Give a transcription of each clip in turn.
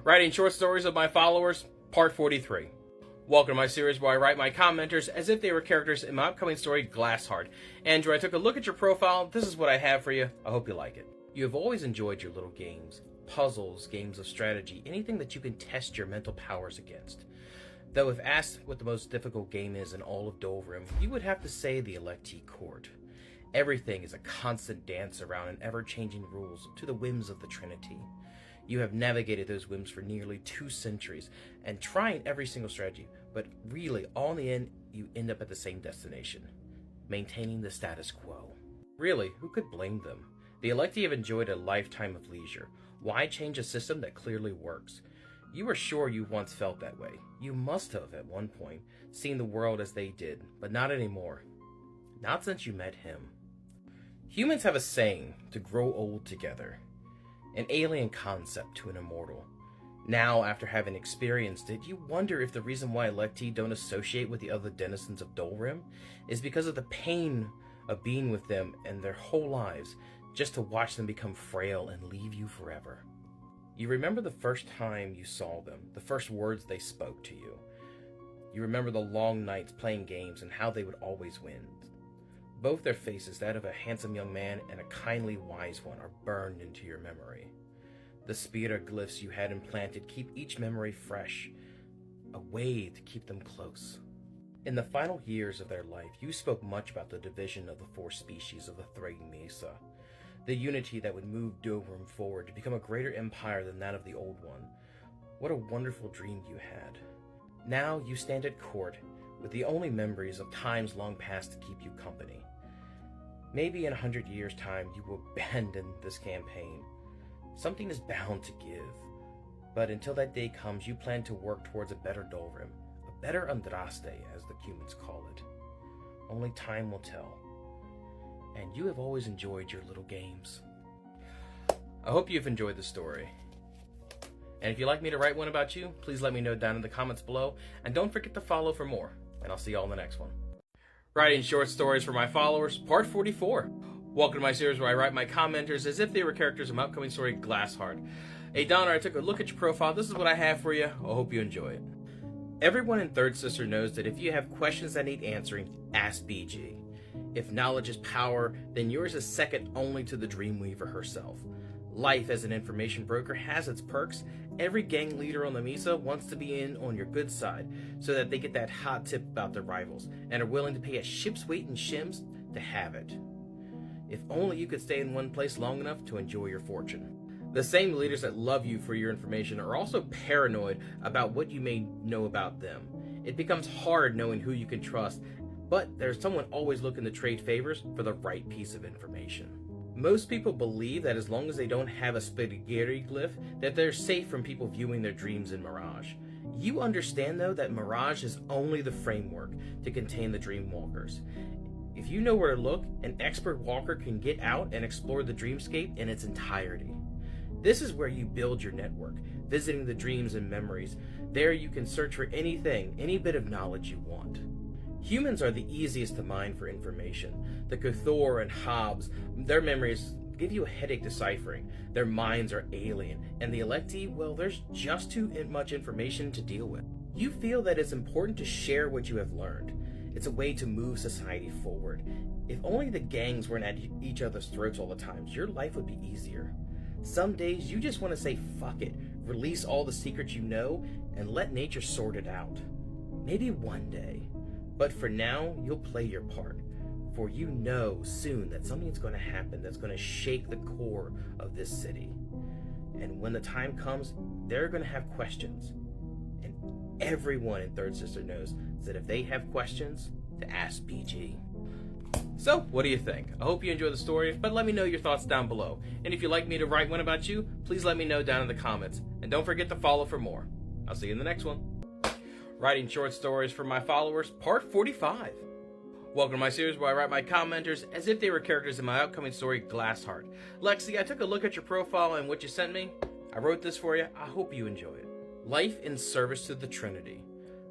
Writing short stories of my followers, part 43. Welcome to my series where I write my commenters as if they were characters in my upcoming story, Glassheart. Andrew, I took a look at your profile. This is what I have for you. I hope you like it. You have always enjoyed your little games, puzzles, games of strategy, anything that you can test your mental powers against. Though if asked what the most difficult game is in all of Dolrim, you would have to say the Electee Court. Everything is a constant dance around an ever-changing rules to the whims of the Trinity. You have navigated those whims for nearly 2 centuries and trying every single strategy, but really, all in the end, you end up at the same destination, maintaining the status quo. Really, who could blame them? The Electee have enjoyed a lifetime of leisure. Why change a system that clearly works? You are sure you once felt that way. You must have, at one point, seen the world as they did, but not anymore. Not since you met him. Humans have a saying, to grow old together. An alien concept to an immortal. Now, after having experienced it, you wonder if the reason why Electee don't associate with the other denizens of Dolrim is because of the pain of being with them and their whole lives, just to watch them become frail and leave you forever. You remember the first time you saw them, the first words they spoke to you. You remember the long nights playing games and how they would always win. Both their faces, that of a handsome young man and a kindly wise one, are burned into your memory. The spear glyphs you had implanted keep each memory fresh, a way to keep them close. In the final years of their life, you spoke much about the division of the 4 species of the Thraying Mesa, the unity that would move Dolrim forward to become a greater empire than that of the old one. What a wonderful dream you had. Now you stand at court with the only memories of times long past to keep you company. Maybe in 100 years' time you will abandon this campaign. Something is bound to give. But until that day comes, you plan to work towards a better Dolrim, a better Andraste, as the humans call it. Only time will tell. And you have always enjoyed your little games. I hope you've enjoyed the story. And if you'd like me to write one about you, please let me know down in the comments below. And don't forget to follow for more. And I'll see y'all in the next one. Writing short stories for my followers, part 44. Welcome to my series where I write my commenters as if they were characters in my upcoming story, Glassheart. Hey Donner, I took a look at your profile. This is what I have for you. I hope you enjoy it. Everyone in Third Sister knows that if you have questions that need answering, ask BG. If knowledge is power, then yours is second only to the Dreamweaver herself. Life as an information broker has its perks. Every gang leader on the Mesa wants to be in on your good side so that they get that hot tip about their rivals and are willing to pay a ship's weight in shims to have it. If only you could stay in one place long enough to enjoy your fortune. The same leaders that love you for your information are also paranoid about what you may know about them. It becomes hard knowing who you can trust, but there's someone always looking to trade favors for the right piece of information. Most people believe that as long as they don't have a spaghetti glyph, that they're safe from people viewing their dreams in Mirage. You understand, though, that Mirage is only the framework to contain the Dreamwalkers. If you know where to look, an expert walker can get out and explore the dreamscape in its entirety. This is where you build your network, visiting the dreams and memories. There you can search for anything, any bit of knowledge you want. Humans are the easiest to mine for information. The Kuthor and Hobbs, their memories give you a headache deciphering. Their minds are alien. And the Electee, well, there's just too much information to deal with. You feel that it's important to share what you have learned. It's a way to move society forward. If only the gangs weren't at each other's throats all the time, your life would be easier. Some days you just want to say fuck it, release all the secrets you know, and let nature sort it out. Maybe one day. But for now, you'll play your part. For you know soon that something's going to happen that's going to shake the core of this city. And when the time comes, they're going to have questions. And everyone in Third Sister knows that if they have questions, to ask BG. So, what do you think? I hope you enjoy the story, but let me know your thoughts down below. And if you'd like me to write one about you, please let me know down in the comments. And don't forget to follow for more. I'll see you in the next one. Writing short stories for my followers, part 45. Welcome to my series where I write my commenters as if they were characters in my upcoming story, Glassheart. Lexi, I took a look at your profile and what you sent me. I wrote this for you. I hope you enjoy it. Life in service to the Trinity.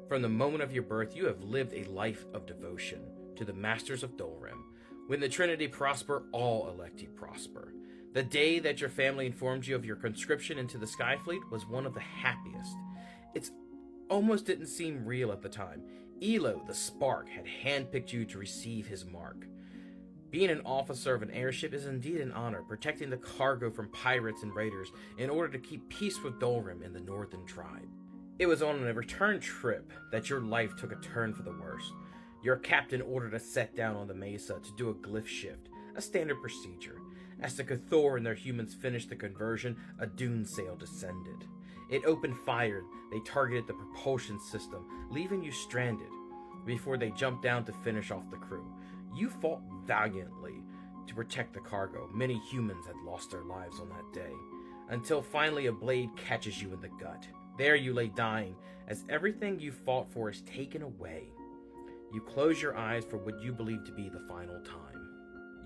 From the moment of your birth, you have lived a life of devotion to the masters of Dolrim. When the Trinity prosper, all Electee prosper. The day that your family informed you of your conscription into the Skyfleet was one of the happiest. It almost didn't seem real at the time. Elo, the Spark, had handpicked you to receive his mark. Being an officer of an airship is indeed an honor, protecting the cargo from pirates and raiders in order to keep peace with Dolrim and the Northern Tribe. It was on a return trip that your life took a turn for the worse. Your captain ordered a set down on the mesa to do a glyph shift, a standard procedure. As the Cathor and their humans finished the conversion, a dune sail descended. It opened fire. They targeted the propulsion system, leaving you stranded, before they jumped down to finish off the crew. You fought valiantly to protect the cargo. Many humans had lost their lives on that day, until finally a blade catches you in the gut. There you lay dying, as everything you fought for is taken away. You close your eyes for what you believe to be the final time.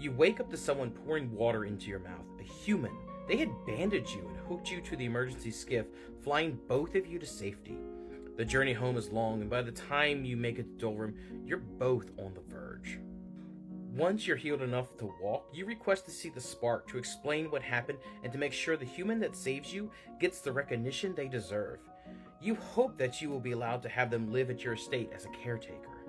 You wake up to someone pouring water into your mouth, a human. They had bandaged you and hooked you to the emergency skiff, flying both of you to safety. The journey home is long, and by the time you make it to Dolrim, you're both on the verge. Once you're healed enough to walk, you request to see the Spark to explain what happened and to make sure the human that saves you gets the recognition they deserve. You hope that you will be allowed to have them live at your estate as a caretaker.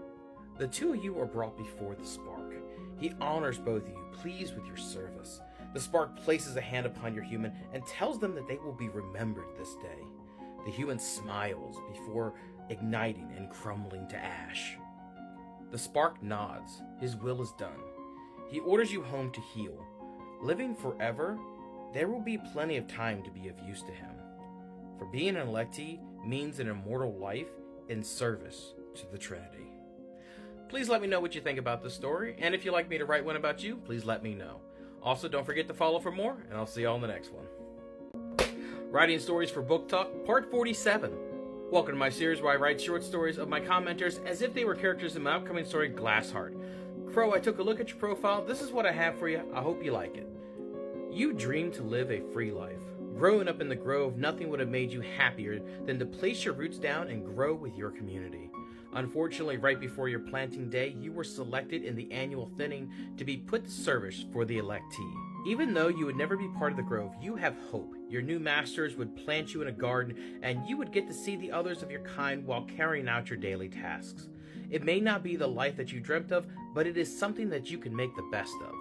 The two of you are brought before the Spark. He honors both of you, pleased with your service. The Spark places a hand upon your human and tells them that they will be remembered this day. The human smiles before igniting and crumbling to ash. The Spark nods. His will is done. He orders you home to heal. Living forever, there will be plenty of time to be of use to him. For being an electee means an immortal life in service to the Trinity. Please let me know what you think about this story, and if you'd like me to write one about you, please let me know. Also, don't forget to follow for more, and I'll see y'all in the next one. Writing Stories for Book Talk, Part 47. Welcome to my series where I write short stories of my commenters as if they were characters in my upcoming story, Glassheart. Crow, I took a look at your profile. This is what I have for you. I hope you like it. You dream to live a free life. Growing up in the Grove, nothing would have made you happier than to place your roots down and grow with your community. Unfortunately, right before your planting day, you were selected in the annual thinning to be put to service for the electee. Even though you would never be part of the Grove, you have hope. Your new masters would plant you in a garden, and you would get to see the others of your kind while carrying out your daily tasks. It may not be the life that you dreamt of, but it is something that you can make the best of.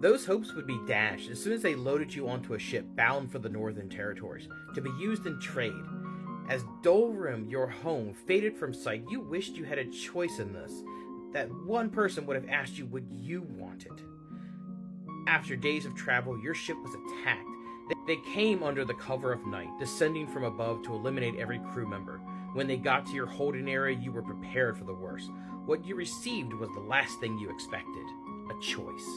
Those hopes would be dashed as soon as they loaded you onto a ship bound for the Northern Territories, to be used in trade. As Dolrim, your home, faded from sight, you wished you had a choice in this, that one person would have asked you what you wanted. After days of travel, your ship was attacked. They came under the cover of night, descending from above to eliminate every crew member. When they got to your holding area, you were prepared for the worst. What you received was the last thing you expected, a choice.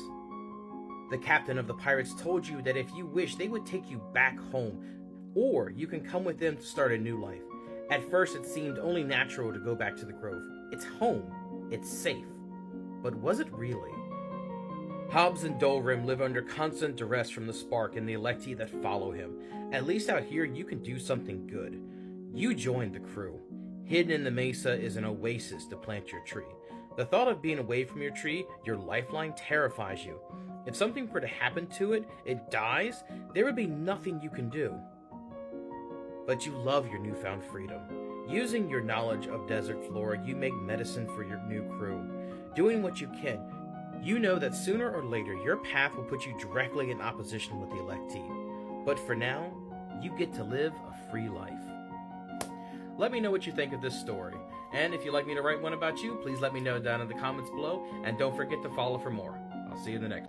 The captain of the pirates told you that if you wish, they would take you back home, or you can come with them to start a new life. At first, it seemed only natural to go back to the Grove. It's home. It's safe. But was it really? Hobbs and Dolrim live under constant duress from the Spark and the electee that follow him. At least out here, you can do something good. You joined the crew. Hidden in the mesa is an oasis to plant your tree. The thought of being away from your tree, your lifeline, terrifies you. If something were to happen to it, it dies, there would be nothing you can do. But you love your newfound freedom. Using your knowledge of desert flora, you make medicine for your new crew. Doing what you can, you know that sooner or later your path will put you directly in opposition with the electee. But for now, you get to live a free life. Let me know what you think of this story. And if you'd like me to write one about you, please let me know down in the comments below. And don't forget to follow for more. I'll see you in the next one.